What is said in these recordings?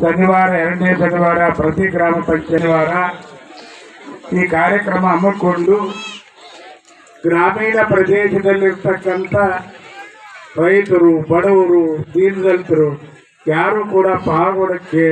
ಶನಿವಾರ ಎರಡನೇ ಶನಿವಾರ ಪ್ರತಿ ಗ್ರಾಮ ಪಂಚಾಯತ್ ಶನಿವಾರ ಈ ಕಾರ್ಯಕ್ರಮ ಹಮ್ಮಿಕೊಂಡು ಗ್ರಾಮೀಣ ಪ್ರದೇಶದಲ್ಲಿರ್ತಕ್ಕಂಥ ರೈತರು, ಬಡವರು, ದೀನದಲಿತರು ಯಾರು ಕೂಡ ಪಾವಗಡಕ್ಕೆ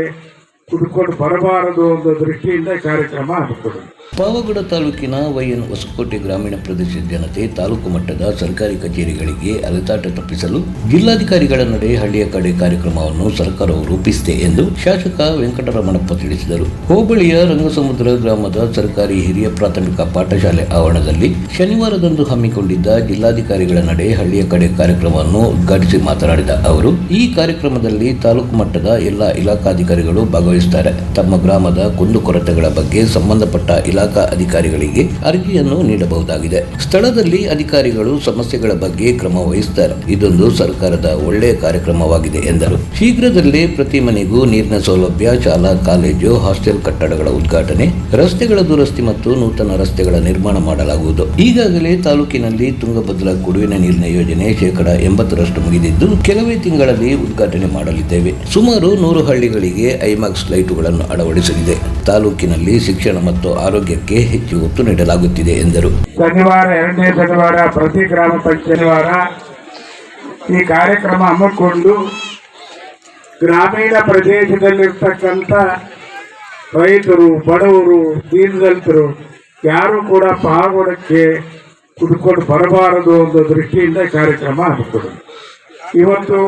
ಕುಡ್ಕೊಂಡು ಬರಬಾರದು ಅನ್ನೋ ದೃಷ್ಟಿಯಿಂದ ಕಾರ್ಯಕ್ರಮ ಹಮ್ಮಿಕೊಂಡಿದೆ. ಪಾವಗಡ ತಾಲೂಕಿನ ವೈಎನ್ ಹೊಸಕೋಟೆ ಗ್ರಾಮೀಣ ಪ್ರದೇಶದ ಜನತೆ ತಾಲೂಕು ಮಟ್ಟದ ಸರ್ಕಾರಿ ಕಚೇರಿಗಳಿಗೆ ಅಲೆದಾಟ ತಪ್ಪಿಸಲು ಜಿಲ್ಲಾಧಿಕಾರಿಗಳ ನಡೆ ಹಳ್ಳಿಯ ಕಡೆ ಕಾರ್ಯಕ್ರಮವನ್ನು ಸರ್ಕಾರವು ರೂಪಿಸಿದೆ ಎಂದು ಶಾಸಕ ವೆಂಕಟರಮಣಪ್ಪ ತಿಳಿಸಿದರು. ಹೋಬಳಿಯ ರಂಗಸಮುದ್ರ ಗ್ರಾಮದ ಸರ್ಕಾರಿ ಹಿರಿಯ ಪ್ರಾಥಮಿಕ ಪಾಠಶಾಲೆ ಆವರಣದಲ್ಲಿ ಶನಿವಾರದಂದು ಹಮ್ಮಿಕೊಂಡಿದ್ದ ಜಿಲ್ಲಾಧಿಕಾರಿಗಳ ನಡೆ ಹಳ್ಳಿಯ ಕಡೆ ಕಾರ್ಯಕ್ರಮವನ್ನು ಉದ್ಘಾಟಿಸಿ ಮಾತನಾಡಿದ ಅವರು, ಈ ಕಾರ್ಯಕ್ರಮದಲ್ಲಿ ತಾಲೂಕು ಮಟ್ಟದ ಎಲ್ಲ ಇಲಾಖಾಧಿಕಾರಿಗಳು ಭಾಗವಹಿಸುತ್ತಾರೆ. ತಮ್ಮ ಗ್ರಾಮದ ಕುಂದುಕೊರತೆಗಳ ಬಗ್ಗೆ ಸಂಬಂಧಪಟ್ಟ ಇಲಾಖಾ ಅಧಿಕಾರಿಗಳಿಗೆ ಅರ್ಜಿಯನ್ನು ನೀಡಬಹುದಾಗಿದೆ. ಸ್ಥಳದಲ್ಲಿ ಅಧಿಕಾರಿಗಳು ಸಮಸ್ಯೆಗಳ ಬಗ್ಗೆ ಕ್ರಮ ವಹಿಸುತ್ತಾರೆ. ಇದೊಂದು ಸರ್ಕಾರದ ಒಳ್ಳೆಯ ಕಾರ್ಯಕ್ರಮವಾಗಿದೆ ಎಂದರು. ಶೀಘ್ರದಲ್ಲೇ ಪ್ರತಿ ಮನೆಗೂ ನೀರಿನ ಸೌಲಭ್ಯ, ಶಾಲಾ, ಕಾಲೇಜು, ಹಾಸ್ಟೆಲ್ ಕಟ್ಟಡಗಳ ಉದ್ಘಾಟನೆ, ರಸ್ತೆಗಳ ದುರಸ್ತಿ ಮತ್ತು ನೂತನ ರಸ್ತೆಗಳ ನಿರ್ಮಾಣ ಮಾಡಲಾಗುವುದು. ಈಗಾಗಲೇ ತಾಲೂಕಿನಲ್ಲಿ ತುಂಗಭದ್ರಾ ಕುಡಿಯುವ ನೀರಿನ ಯೋಜನೆ 80% ಮುಗಿದಿದ್ದು, ಕೆಲವೇ ತಿಂಗಳಲ್ಲಿ ಉದ್ಘಾಟನೆ ಮಾಡಲಿದ್ದೇವೆ. ಸುಮಾರು 100 ಹಳ್ಳಿಗಳಿಗೆ ಐಮ್ಯಾಕ್ಸ್ ಲೈಟುಗಳನ್ನು ಅಳವಡಿಸಲಿದೆ. ತಾಲೂಕಿನಲ್ಲಿ ಶಿಕ್ಷಣ ಮತ್ತು ಆರೋಗ್ಯಕ್ಕೆ ಹೆಚ್ಚು ಒತ್ತು ನೀಡಲಾಗುತ್ತಿದೆ ಎಂದರು. ಶನಿವಾರ ಎರಡನೇ ಶನಿವಾರ ಪ್ರತಿ ಗ್ರಾಮ ಪಂಚಾಯತ್ ಶನಿವಾರ ಈ ಕಾರ್ಯಕ್ರಮ ಹಮ್ಮಿಕೊಂಡು ಗ್ರಾಮೀಣ ಪ್ರದೇಶದಲ್ಲಿರ್ತಕ್ಕಂಥ ರೈತರು, ಬಡವರು, ದೀನದಲಿತರು ಯಾರು ಕೂಡ ಪಾವಗಡಕ್ಕೆ ಕುಡ್ಕೊಂಡು ಬರಬಾರದು ಅನ್ನೋ ದೃಷ್ಟಿಯಿಂದ ಕಾರ್ಯಕ್ರಮ ಹಮ್ಮಿಕೊಂಡಿದೆ. ಇವತ್ತು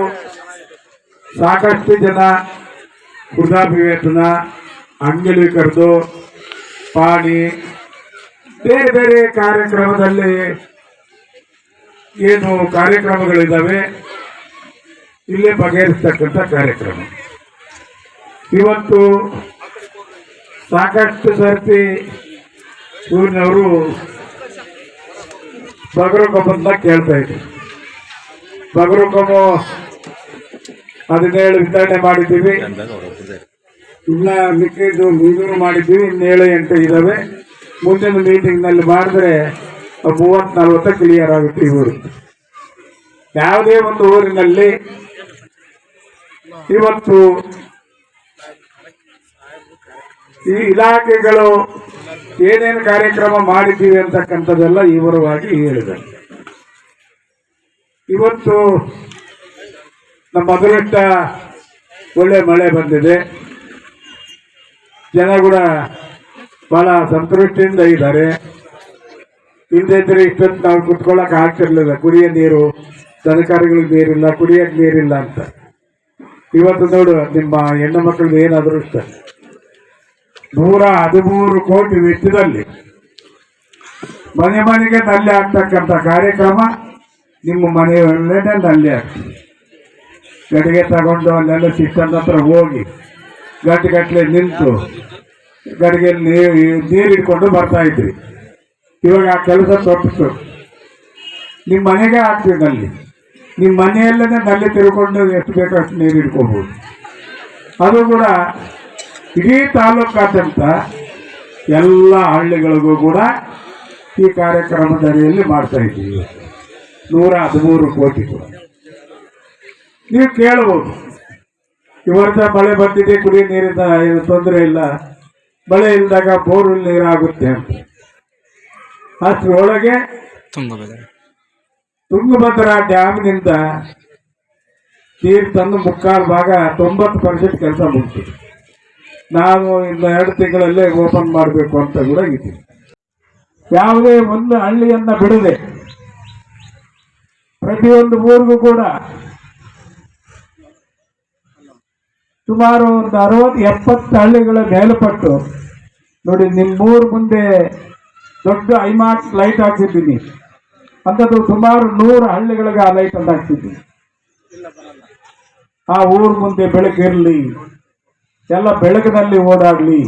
ಸಾಕಷ್ಟು ಜನ ವೃದ್ಧಾಪ್ಯ ವೇತನ, ಅಂಗವಿಕಲರು, ಪಾಣಿ, ಬೇರೆ ಬೇರೆ ಕಾರ್ಯಕ್ರಮದಲ್ಲಿ ಏನು ಕಾರ್ಯಕ್ರಮಗಳಿದ್ದಾವೆ ಇಲ್ಲೇ ಬಗೆಹರಿಸ್ತಕ್ಕಂಥ ಕಾರ್ಯಕ್ರಮ. ಇವತ್ತು ಸಾಕಷ್ಟು ಸರ್ತಿ ಊರಿನವರು ಬಗರುಕೊಬ್ಬಂತ ಕೇಳ್ತಾ ಇದ್ರು. ಬಗರುಕೊಬ್ಬ 17 ವಿತರಣೆ ಮಾಡಿದ್ದೀವಿ, ಇನ್ನ ಮಿಕ್ಕಿದ್ದು 300 ಮಾಡಿದ್ದೀವಿ, ಇನ್ನು 7-8 ಇದ್ದಾವೆ. ಮುಂದಿನ ಮೀಟಿಂಗ್ನಲ್ಲಿ ಮಾಡಿದ್ರೆ 30-40 ಕ್ಲಿಯರ್ ಆಗುತ್ತೆ. ಈ ಊರು ಯಾವುದೇ ಒಂದು ಊರಿನಲ್ಲಿ ಇವತ್ತು ಈ ಇಲಾಖೆಗಳು ಏನೇನು ಕಾರ್ಯಕ್ರಮ ಮಾಡಿದ್ದೀವಿ ಅಂತಕ್ಕಂಥದ್ದೆಲ್ಲ ವಿವರವಾಗಿ ಹೇಳಿದ್ದಾರೆ. ಇವತ್ತು ನಮ್ಮ ಅದೃಷ್ಟ ಒಳ್ಳೆ ಮಳೆ ಬಂದಿದೆ. ಜನ ಕೂಡ ಬಹಳ ಸಂತೃಷ್ಟಿಯಿಂದ ಇದ್ದಾರೆ. ಇಲ್ಲದಿದ್ದರೆ ಇಷ್ಟೊತ್ತು ನಾವು ಕುತ್ಕೊಳ್ಳೋಕೆ ಆಗ್ತಿರ್ಲಿಲ್ಲ. ಕುಡಿಯೋ ನೀರು, ತರಕಾರಿಗಳಿಗೆ ನೀರಿಲ್ಲ, ಕುಡಿಯೋಕೆ ನೀರಿಲ್ಲ ಅಂತ. ಇವತ್ತು ನೋಡು, ನಿಮ್ಮ ಹೆಣ್ಣು ಮಕ್ಕಳದ್ದು ಏನು ಅದೃಷ್ಟ. 113 ಕೋಟಿ ವೆಚ್ಚದಲ್ಲಿ ಮನೆ ಮನೆಗೆ ನಲ್ಲಿ ಆಗ್ತಕ್ಕಂಥ ಕಾರ್ಯಕ್ರಮ ನಿಮ್ಮ ಮನೆಯಲ್ಲೇ ನಲ್ಲಿ ಆಗ್ತದೆ. ಗಡಿಗೆ ತಗೊಂಡು ಅಲ್ಲೆಲ್ಲ ಸಿಸ್ಟಮ್ ಹತ್ರ ಹೋಗಿ ಗಟ್ಟಿಗಟ್ಟಲೆ ನಿಂತು ಗಡಿಗೆಯಲ್ಲಿ ನೀರು ಇಟ್ಕೊಂಡು ಬರ್ತಾ ಇದ್ರಿ. ಇವಾಗ ಆ ಕೆಲಸ ತಪ್ಪಿತು. ನಿಮ್ಮ ಮನೆಗೆ ಆಗ್ತೀವಿ ನಲ್ಲಿ. ನಿಮ್ಮ ಮನೆಯಲ್ಲೇ ನಲ್ಲಿ ತಿರ್ಕೊಂಡು ಎಷ್ಟು ಬೇಕೋ ಅಷ್ಟು ನೀರು ಇಟ್ಕೋಬೋದು. ಅದು ಕೂಡ ಇಡೀ ತಾಲೂಕಾದ್ಯಂತ ಎಲ್ಲ ಹಳ್ಳಿಗಳಿಗೂ ಕೂಡ ಈ ಕಾರ್ಯಕ್ರಮದಡಿಯಲ್ಲಿ ಮಾಡ್ತಾ ಇದ್ದೀವಿ. 113 ಕೋಟಿ ಕೂಡ. ನೀವು ಕೇಳಬಹುದು, ಈ ವರ್ಷ ಮಳೆ ಬಂದಿದೆ, ಕುಡಿಯೋ ನೀರಿನ ತೊಂದರೆ ಇಲ್ಲ, ಮಳೆ ಇಲ್ಲದಾಗ ಬೋರ್ವೆಲ್ ನೀರಾಗುತ್ತೆ ಅಂತ. ಅಷ್ಟರೊಳಗೆ ತುಂಗಭದ್ರಾ ಡ್ಯಾಮ್ನಿಂದ ನೀರು ತಂದು 3/4 ಭಾಗ 90% ಕೆಲಸ ಮುಗಿಸಿದೆ. ನಾವು ಇನ್ನು 2 ತಿಂಗಳಲ್ಲೇ ಓಪನ್ ಮಾಡಬೇಕು ಅಂತ ಕೂಡ ಇದ್ದೀವಿ. ಯಾವುದೇ ಒಂದು ಹಳ್ಳಿಯನ್ನ ಬಿಡದೆ ಪ್ರತಿಯೊಂದು ಊರಿಗೂ ಕೂಡ ಸುಮಾರು ಒಂದು 60-70 ಹಳ್ಳಿಗಳ ಮೇಲ್ಪಟ್ಟು ನೋಡಿ. ನಿಮ್ಮೂರು ಮುಂದೆ ದೊಡ್ಡ ಐಮ್ಯಾಕ್ಸ್ ಲೈಟ್ ಹಾಕ್ಸಿದ್ದೀನಿ. ಅಂಥದ್ದು ಸುಮಾರು 100 ಹಳ್ಳಿಗಳಿಗೆ ಆ ಲೈಟ್ ಅಂತ ಹಾಕ್ಸಿದ್ದೀನಿ. ಆ ಊರು ಮುಂದೆ ಬೆಳಕಿರಲಿ, ಎಲ್ಲ ಬೆಳಕಿನಲ್ಲಿ ಓಡಾಡಲಿ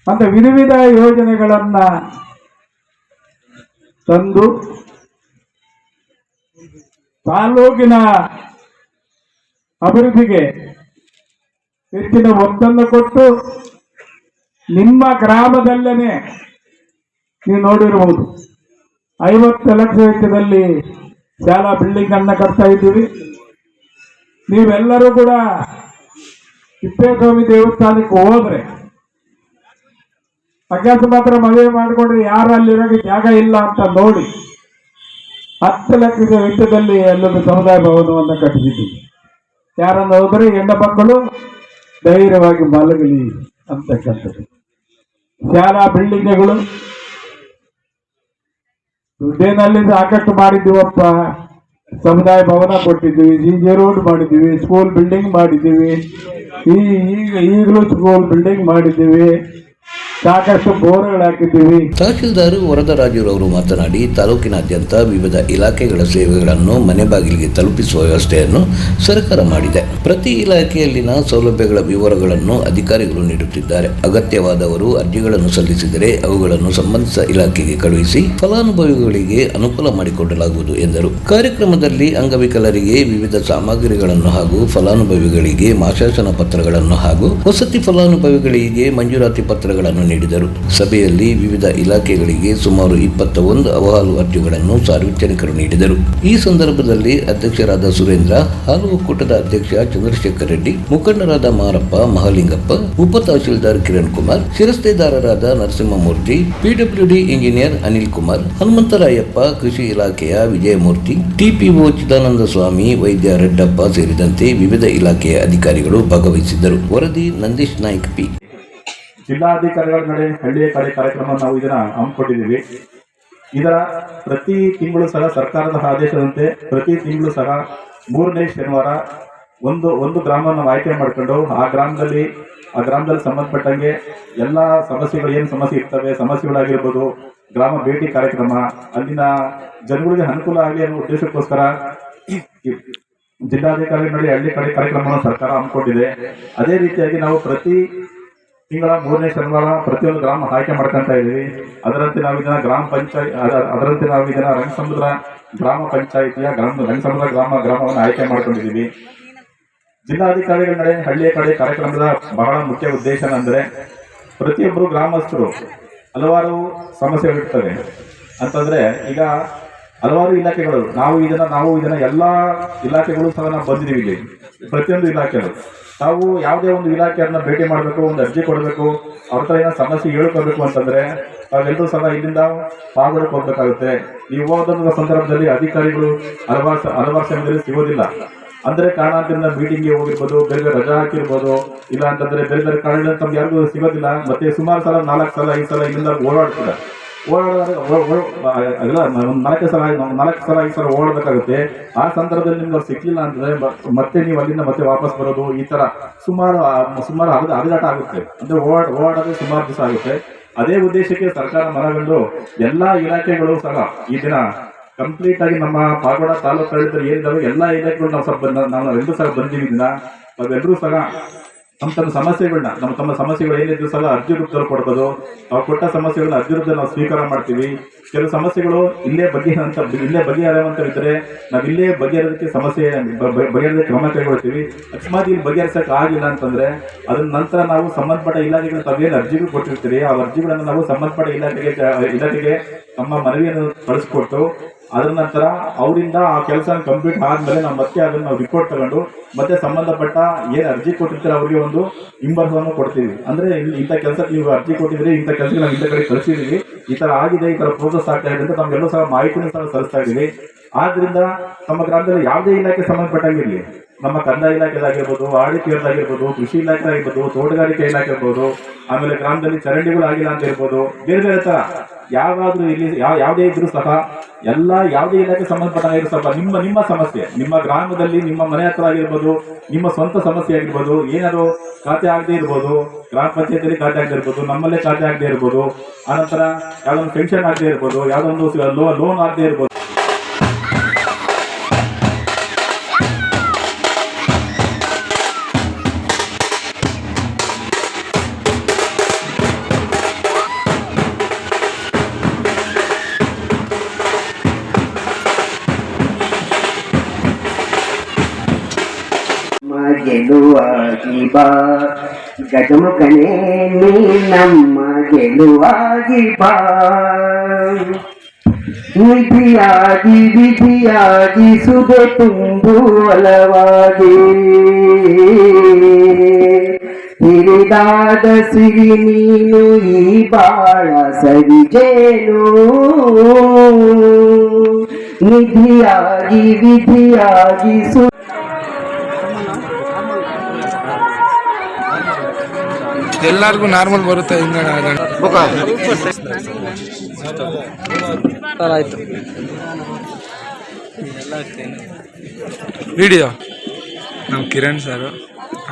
ಅಂತ ವಿಧ ಯೋಜನೆಗಳನ್ನ ತಂದು ತಾಲೂಕಿನ ಅಭಿವೃದ್ಧಿಗೆ ಹೆಚ್ಚಿನ ಒತ್ತನ್ನು ಕೊಟ್ಟು ನಿಮ್ಮ ಗ್ರಾಮದಲ್ಲೇನೆ ನೀವು ನೋಡಿರಬಹುದು 50 ಲಕ್ಷ ವೆಚ್ಚದಲ್ಲಿ ಶಾಲಾ ಬಿಲ್ಡಿಂಗ್ ಅನ್ನ ಕಟ್ತಾ ಇದ್ದೀವಿ. ನೀವೆಲ್ಲರೂ ಕೂಡ ತಿಪ್ಪೇಸ್ವಾಮಿ ದೇವಸ್ಥಾನಕ್ಕೆ ಹೋದ್ರೆ ಅಜ್ಞಾತ ಮದುವೆ ಮಾಡಿಕೊಂಡ್ರೆ ಯಾರು ಅಲ್ಲಿರೋಕೆ ಜಾಗ ಇಲ್ಲ ಅಂತ ನೋಡಿ 10 ಲಕ್ಷದ ವೆಚ್ಚದಲ್ಲಿ ಅಲ್ಲೊಂದು ಸಮುದಾಯ ಭವನವನ್ನು ಕಟ್ಟಿಸಿದ್ದೀವಿ. ಯಾರನ್ನು ಹೋದರೆ ಹೆಣ್ಣು ಮಕ್ಕಳು ಧೈರ್ಯವಾಗಿ ಮಲಗಲಿ ಅಂತಕ್ಕಂಥದ್ದು. ಶಾಲಾ ಬಿಲ್ಡಿಂಗ್ಗಳು ದುಡ್ಡೇನಲ್ಲಿ ಸಾಕಷ್ಟು ಮಾಡಿದ್ದೀವಪ್ಪ. ಸಮುದಾಯ ಭವನ ಕೊಟ್ಟಿದ್ದೀವಿ, ಜಿ ರೋಡ್ ಮಾಡಿದ್ದೀವಿ, ಸ್ಕೂಲ್ ಬಿಲ್ಡಿಂಗ್ ಮಾಡಿದ್ದೀವಿ, ಈಗಲೂ ಸ್ಕೂಲ್ ಬಿಲ್ಡಿಂಗ್ ಮಾಡಿದ್ದೀವಿ, ಸಾಕಷ್ಟು ಬೋರ್ಗಳು ಹಾಕಿದ್ದೀವಿ. ತಹಶೀಲ್ದಾರ್ ವರದರಾಜುರವರು ಮಾತನಾಡಿ, ತಾಲೂಕಿನಾದ್ಯಂತ ವಿವಿಧ ಇಲಾಖೆಗಳ ಸೇವೆಗಳನ್ನು ಮನೆ ಬಾಗಿಲಿಗೆ ತಲುಪಿಸುವ ವ್ಯವಸ್ಥೆಯನ್ನು ಸರ್ಕಾರ ಮಾಡಿದೆ. ಪ್ರತಿ ಇಲಾಖೆಯಲ್ಲಿನ ಸೌಲಭ್ಯಗಳ ವಿವರಗಳನ್ನು ಅಧಿಕಾರಿಗಳು ನೀಡುತ್ತಿದ್ದಾರೆ. ಅಗತ್ಯವಾದವರು ಅರ್ಜಿಗಳನ್ನು ಸಲ್ಲಿಸಿದರೆ ಅವುಗಳನ್ನು ಸಂಬಂಧಿಸಿದ ಇಲಾಖೆಗೆ ಕಳುಹಿಸಿ ಫಲಾನುಭವಿಗಳಿಗೆ ಅನುಕೂಲ ಮಾಡಿಕೊಡಲಾಗುವುದು ಎಂದರು. ಕಾರ್ಯಕ್ರಮದಲ್ಲಿ ಅಂಗವಿಕಲರಿಗೆ ವಿವಿಧ ಸಾಮಗ್ರಿಗಳನ್ನು ಹಾಗೂ ಫಲಾನುಭವಿಗಳಿಗೆ ಮಾಶಾಸನ ಪತ್ರಗಳನ್ನು ಹಾಗೂ ವಸತಿ ಫಲಾನುಭವಿಗಳಿಗೆ ಮಂಜೂರಾತಿ ಪತ್ರಗಳನ್ನು ನೀಡಿದರು. ಸಭೆಯಲ್ಲಿ ವಿವಿಧ ಇಲಾಖೆಗಳಿಗೆ ಸುಮಾರು 21 ಅಹವಾಲು ಅರ್ಜಿಗಳನ್ನು ಸಾರ್ವಜನಿಕರು ನೀಡಿದರು. ಈ ಸಂದರ್ಭದಲ್ಲಿ ಅಧ್ಯಕ್ಷರಾದ ಸುರೇಂದ್ರ, ಹಾಲು ಒಕ್ಕೂಟದ ಅಧ್ಯಕ್ಷ ಚಂದ್ರಶೇಖರ್ ರೆಡ್ಡಿ, ಮುಖಂಡರಾದ ಮಾರಪ್ಪ, ಮಹಾಲಿಂಗಪ್ಪ, ಉಪ ತಹಶೀಲ್ದಾರ್ ಕಿರಣ್ ಕುಮಾರ್, ಶಿರಸ್ತೆದಾರರಾದ ನರಸಿಂಹಮೂರ್ತಿ, ಪಿಡಬ್ಲ್ಯೂಡಿ ಇಂಜಿನಿಯರ್ ಅನಿಲ್ ಕುಮಾರ್, ಹನುಮಂತರಾಯಪ್ಪ, ಕೃಷಿ ಇಲಾಖೆಯ ವಿಜಯಮೂರ್ತಿ, ಟಿಪಿಒ ಚಿದಾನಂದ ಸ್ವಾಮಿ, ವೈದ್ಯ ರೆಡ್ಡಪ್ಪ ಸೇರಿದಂತೆ ವಿವಿಧ ಇಲಾಖೆಯ ಅಧಿಕಾರಿಗಳು ಭಾಗವಹಿಸಿದ್ದರು. ವರದಿ ನಂದೀಶ್ ನಾಯ್ಕ್ ಪಿ. ಜಿಲ್ಲಾಧಿಕಾರಿಗಳ ನಡೆ ಹಳ್ಳಿಯ ಕಡೆ ಕಾರ್ಯಕ್ರಮ ನಾವು ಇದನ್ನ ಹಮ್ಮಿಕೊಂಡಿದ್ದೀವಿ. ಇದರ ಪ್ರತಿ ತಿಂಗಳು ಸಹ ಸರ್ಕಾರದ ಆದೇಶದಂತೆ ಪ್ರತಿ ತಿಂಗಳು ಸಹ 3ನೇ ಶನಿವಾರ ಒಂದು ಗ್ರಾಮ ನಾವು ಆಯ್ಕೆ ಮಾಡ್ಕೊಂಡು ಆ ಗ್ರಾಮದಲ್ಲಿ ಸಂಬಂಧಪಟ್ಟಂಗೆ ಎಲ್ಲ ಸಮಸ್ಯೆಗಳು ಏನು ಸಮಸ್ಯೆ ಇರ್ತವೆ, ಸಮಸ್ಯೆಗಳಾಗಿರ್ಬೋದು, ಗ್ರಾಮ ಭೇಟಿ ಕಾರ್ಯಕ್ರಮ, ಅಲ್ಲಿನ ಜನಗಳಿಗೆ ಅನುಕೂಲ ಆಗಲಿ ಅನ್ನೋ ಉದ್ದೇಶಕ್ಕೋಸ್ಕರ ಜಿಲ್ಲಾಧಿಕಾರಿ ನಡೆ ಹಳ್ಳಿ ಕಡೆ ಕಾರ್ಯಕ್ರಮವನ್ನು ಸರ್ಕಾರ ಹಮ್ಮಿಕೊಂಡಿದೆ. ಅದೇ ರೀತಿಯಾಗಿ ನಾವು ಪ್ರತಿ ತಿಂಗಳ 3ನೇ ಶನಿವಾರ ಪ್ರತಿಯೊಂದು ಗ್ರಾಮ ಆಯ್ಕೆ ಮಾಡ್ಕೊಂತ ಇದ್ದೀವಿ. ಅದರಂತೆ ನಾವು ಇದನ್ನ ರಂಗಸಮುದ್ರ ಗ್ರಾಮ ಪಂಚಾಯಿತಿಯ ರಂಗಸಮುದ್ರ ಗ್ರಾಮವನ್ನು ಆಯ್ಕೆ ಮಾಡ್ಕೊಂಡಿದ್ದೀವಿ. ಜಿಲ್ಲಾಧಿಕಾರಿಗಳ ನಡೆ ಹಳ್ಳಿಯ ಕಡೆ ಕಾರ್ಯಕ್ರಮದ ಬಹಳ ಮುಖ್ಯ ಉದ್ದೇಶ ಅಂದರೆ ಪ್ರತಿಯೊಬ್ಬರು ಗ್ರಾಮಸ್ಥರು ಹಲವಾರು ಸಮಸ್ಯೆಗಳಿರ್ತವೆ ಅಂತಂದ್ರೆ, ಈಗ ಹಲವಾರು ಇಲಾಖೆಗಳು ನಾವು ಇದನ್ನ ಎಲ್ಲ ಇಲಾಖೆಗಳು ಸಹ ನಾವು ಬಂದಿದ್ದೀವಿ. ಇಲ್ಲಿ ಪ್ರತಿಯೊಂದು ಇಲಾಖೆಗಳು ತಾವು ಯಾವುದೇ ಒಂದು ಇಲಾಖೆಯನ್ನ ಭೇಟಿ ಮಾಡಬೇಕು, ಒಂದು ಅರ್ಜಿ ಕೊಡಬೇಕು, ಅವ್ರ ಹತ್ರ ಏನೋ ಸಮಸ್ಯೆ ಹೇಳ್ಕೊಳ್ಬೇಕು ಅಂತಂದ್ರೆ ತಾವೆಲ್ಲರೂ ಸಹ ಇಲ್ಲಿಂದ ಪಾಲ್ಗೊಳ್ಳಕ್ಕೆ ಹೋಗ್ಬೇಕಾಗುತ್ತೆ. ಈ ಹೋದ ಸಂದರ್ಭದಲ್ಲಿ ಅಧಿಕಾರಿಗಳು ಹಲವಾರು ಸಮಯದಲ್ಲಿ ಸಿಗೋದಿಲ್ಲ. ಅಂದ್ರೆ ಕಾರಣಾಂತರಿಂದ ಮೀಟಿಂಗ್ಗೆ ಹೋಗಿರ್ಬೋದು, ಬೇರೆ ರಜಾ ಹಾಕಿರ್ಬೋದು, ಇಲ್ಲ ಅಂತಂದ್ರೆ ಬೇರೆ ಕಾರಣ ತಮ್ಗೆ ಯಾರಿಗೂ ಸಿಗೋದಿಲ್ಲ. ಮತ್ತೆ ಸುಮಾರು ಸಲ 4 ಸಲ 5 ಸಲ ಇಲ್ಲಿಂದ ಓಡಾಡ್ತಾರೆ. ನಾಲ್ಕು ಸಲ 5 ಸಲ ಓಡಬೇಕಾಗುತ್ತೆ. ಆ ಸಂದರ್ಭದಲ್ಲಿ ನಿಮ್ಗೆ ಅವ್ರು ಸಿಕ್ಲಿಲ್ಲ ಅಂತಂದ್ರೆ ಮತ್ತೆ ನೀವು ಅಲ್ಲಿಂದ ಮತ್ತೆ ವಾಪಸ್ ಬರೋದು, ಈ ತರ ಸುಮಾರು ಅಲೆದಾಟ ಆಗುತ್ತೆ. ಅಂದ್ರೆ ಓಡಾಡೋದು ಸುಮಾರು ದಿವಸ ಆಗುತ್ತೆ. ಅದೇ ಉದ್ದೇಶಕ್ಕೆ ಸರ್ಕಾರ ಮನಗಂಡು ಎಲ್ಲಾ ಇಲಾಖೆಗಳು ಸಹ ಈ ದಿನ ಕಂಪ್ಲೀಟ್ ಆಗಿ ನಮ್ಮ ಪಾಗೋಡ ತಾಲೂಕು ಏನಿದಾವೆ ಎಲ್ಲಾ ಇಲಾಖೆಗಳು ನಾವು ಎಲ್ಲರೂ ಸಹ ಬಂದಿದ್ದೀವಿ. ದಿನ ನಾವೆಲ್ಲರೂ ಸಹ ತಮ್ಮ ಸಮಸ್ಯೆಗಳು ಏನಿದ್ರು ಸಹ ಅರ್ಜಿ ರೂಪದಲ್ಲಿ ಕೊಡ್ಬೋದು. ಅವ್ರು ಕೊಟ್ಟ ಸಮಸ್ಯೆಗಳನ್ನ ಅರ್ಜಿ ರೂಪದಲ್ಲಿ ನಾವು ಸ್ವೀಕಾರ ಮಾಡ್ತೀವಿ. ಕೆಲವು ಸಮಸ್ಯೆಗಳು ಇಲ್ಲೇ ಬಗೆಹರಿಯುವಂತ ಇದ್ರೆ ನಾವು ಇಲ್ಲೇ ಬಗೆಹರಿಯೋದಕ್ಕೆ ಬಗೆಹರಿದ ಕ್ರಮ ಕೈಗೊಳ್ತೀವಿ. ಅಕಸ್ಮಾತ್ ಇಲ್ಲಿ ಬಗೆಹರಿಸಕ್ಕೆ ಆಗಿಲ್ಲ ಅಂತಂದ್ರೆ ಅದನ್ನ ನಂತರ ನಾವು ಸಂಬಂಧಪಟ್ಟ ಇಲಾಖೆಗಳು ತಾವೇನು ಅರ್ಜಿಗಳು ಕೊಟ್ಟಿರ್ತೀವಿ ಆ ಅರ್ಜಿಗಳನ್ನು ನಾವು ಸಂಬಂಧಪಟ್ಟ ಇಲಾಖೆಗೆ ನಮ್ಮ ಮನವಿಯನ್ನು ಕಳಿಸ್ಕೊಟ್ಟು ಅದರ ನಂತರ ಅವರಿಂದ ಆ ಕೆಲಸ ಕಂಪ್ಲೀಟ್ ಆದ್ಮೇಲೆ ನಾವು ಮತ್ತೆ ಅದನ್ನ ನಾವು ರಿಪೋರ್ಟ್ ತಗೊಂಡು ಮತ್ತೆ ಸಂಬಂಧಪಟ್ಟ ಏನು ಅರ್ಜಿ ಕೊಟ್ಟಿರ್ತಾರೆ ಅವ್ರಿಗೆ ಒಂದು ಇಂಬರ್ಸವನ್ನು ಕೊಡ್ತೀವಿ. ಅಂದ್ರೆ ಇಂಥ ಕೆಲಸಕ್ಕೆ ನೀವು ಅರ್ಜಿ ಕೊಟ್ಟಿದ್ರೆ ಇಂಥ ಕೆಲಸಕ್ಕೆ ನಾವು ಇಂಥ ಕಡೆ ಕಳಿಸಿದೀವಿ, ಈ ತರ ಆಗಿದೆ, ಈ ತರ ಪ್ರೋಸೆಸ್ ಆಗ್ತಾ ಇದೆ ಅಂತ ನಮ್ಗೆಲ್ಲೂ ಸಹ ಮಾಹಿತಿನೂ ಸಹ ಸಲ್ಲಿಸ್ತಾ ಇದೀವಿ. ಆದ್ರಿಂದ ನಮ್ಮ ಗ್ರಾಮದಲ್ಲಿ ಯಾವುದೇ ಇಲಾಖೆ ಸಂಬಂಧಪಟ್ಟಂಗಿರಲಿ, ನಮ್ಮ ಕಂದಾಯ ಇಲಾಖೆದಾಗಿರ್ಬೋದು, ಆಡಳಿತದಾಗಿರ್ಬೋದು, ಕೃಷಿ ಇಲಾಖೆದಾಗಿರ್ಬೋದು, ತೋಟಗಾರಿಕೆ ಇಲಾಖೆ ಇರ್ಬೋದು, ಆಮೇಲೆ ಗ್ರಾಮದಲ್ಲಿ ಚರಂಡಿಗಳು ಆಗಿಲ್ಲ ಅಂತ ಇರ್ಬೋದು, ಬೇರೆ ತರ ಯಾವಾದ್ರೂ ಇಲ್ಲಿ ಯಾವುದೇ ಇದ್ರೂ ಸಹ ಯಾವುದೇ ಇಲಾಖೆ ಸಂಬಂಧಪಟ್ಟ ಸಹ ನಿಮ್ಮ ಸಮಸ್ಯೆ, ನಿಮ್ಮ ಗ್ರಾಮದಲ್ಲಿ ನಿಮ್ಮ ಮನೆ ಹತ್ರ ಆಗಿರ್ಬೋದು, ನಿಮ್ಮ ಸ್ವಂತ ಸಮಸ್ಯೆ ಆಗಿರ್ಬೋದು, ಏನಾದ್ರು ಖಾತೆ ಆಗದೆ ಇರ್ಬೋದು, ಗ್ರಾಮ ಪಂಚಾಯತಿಯಲ್ಲಿ ಖಾತೆ ಆಗದೆ ಇರ್ಬೋದು, ನಮ್ಮಲ್ಲೇ ಖಾತೆ ಆಗದೆ ಇರ್ಬೋದು, ಆನಂತರ ಯಾವ್ದೊಂದು ಪೆನ್ಷನ್ ಆಗದೆ ಇರ್ಬೋದು, ಯಾವ್ದೊಂದು ಲೋನ್ ಆಗದೆ ಇರ್ಬೋದು. ಗೆಲುವಾಗಿ ಬಾ ಗಜಮುಖನೇ ನೀ ನಮ್ಮ ಗೆಲುವಾಗಿ ಬಾ, ನಿಧಿಯಾಗಿ ವಿಧಿಯಾಗಿ ಸುದೆ ತುಂಬು ಒಲವಾಗಿ ಮುಡಿದಾದ ಸಿರಿ ನೀನು ಈ ಬಾಳ ಸವಿಜೇನು ನಿಧಿಯಾಗಿ ವಿಧಿಯಾಗಿ ಎಲ್ಲರಿಗೂ ನಾರ್ಮಲ್ ಬರುತ್ತೆ ಹಿಂಗಣ ಆಯ್ತು ವಿಡಿಯೋ ನಮ್ಮ ಕಿರಣ್ ಸರ್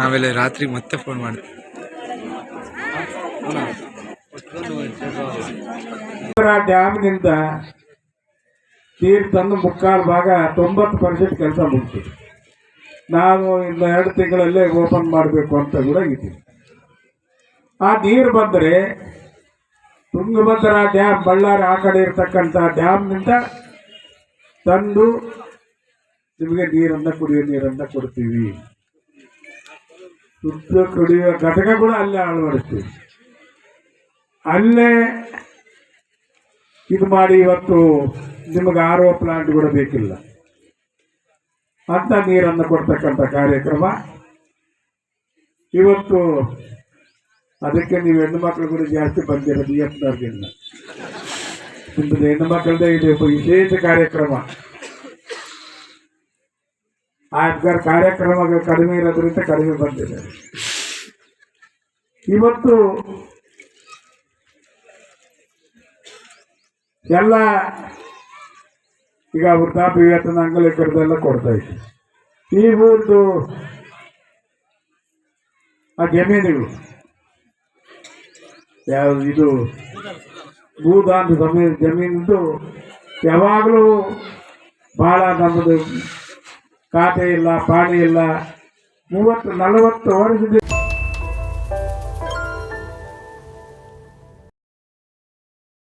ಆಮೇಲೆ ರಾತ್ರಿ ಮತ್ತೆ ಫೋನ್ ಮಾಡಿ ಡ್ಯಾಮ್ನಿಂದ ನೀರು ತಂದು ಮುಕ್ಕಾಲು ಭಾಗ 90% ಕೆಲಸ ಮುಗಿತು. ನಾವು ಇನ್ನು 2 ತಿಂಗಳಲ್ಲೇ ಓಪನ್ ಮಾಡಬೇಕು ಅಂತ ಕೂಡ ಇದ್ದೀವಿ. ಆ ನೀರು ಬಂದರೆ ತುಂಗಭದ್ರಾ ಡ್ಯಾಮ್ ಬಳ್ಳಾರಿ ಆ ಕಡೆ ಇರ್ತಕ್ಕಂಥ ಡ್ಯಾಮ್ನಿಂದ ತಂದು ನಿಮಗೆ ನೀರನ್ನು ಕುಡಿಯೋ ನೀರನ್ನು ಕೊಡ್ತೀವಿ. ಶುದ್ಧ ಕುಡಿಯುವ ಘಟಕ ಕೂಡ ಅಲ್ಲೇ ಅಳವಡಿಸ್ತೀವಿ. ಅಲ್ಲೇ ಇದು ಮಾಡಿ ಇವತ್ತು ನಿಮಗೆ RO ಪ್ಲಾಂಟ್ ಕೂಡ ಬೇಕಿಲ್ಲ ಅಂತ ನೀರನ್ನು ಕೊಡ್ತಕ್ಕಂಥ ಕಾರ್ಯಕ್ರಮ ಇವತ್ತು. ಅದಕ್ಕೆ ನೀವು ಹೆಣ್ಣು ಮಕ್ಕಳು ಕೂಡ ಜಾಸ್ತಿ ಬಂದಿರೋದು ಎಫ್ನವ್ರಿಗಿಲ್ಲ. ನಿಮ್ಮದು ಹೆಣ್ಣು ಮಕ್ಕಳದೇ ಇದೆ ವಿಶೇಷ ಕಾರ್ಯಕ್ರಮ. ಆ ಕಾರ್ಯಕ್ರಮ ಕಡಿಮೆ ಇರೋದ್ರಿಂದ ಕಡಿಮೆ ಬಂದಿದೆ. ಇವತ್ತು ಎಲ್ಲ ಈಗ ವೃದ್ಧಾಪ್ಯ ವೇತನ ಅಂಗಲಿಕರದೆಲ್ಲ ಕೊಡ್ತಾ ಇತ್ತು. ಈ ಊರ್ದು ಆ ಜಮೀನುಗಳು ಯಾವುದು ಇದು ಭೂದಾನ ಜಮೀನಿಂದು ಯಾವಾಗಲೂ ಭಾಳ ನಮ್ಮದು ಖಾತೆ ಇಲ್ಲ, ಪಾಣಿ ಇಲ್ಲ. 30-40 ವರ್ಷದ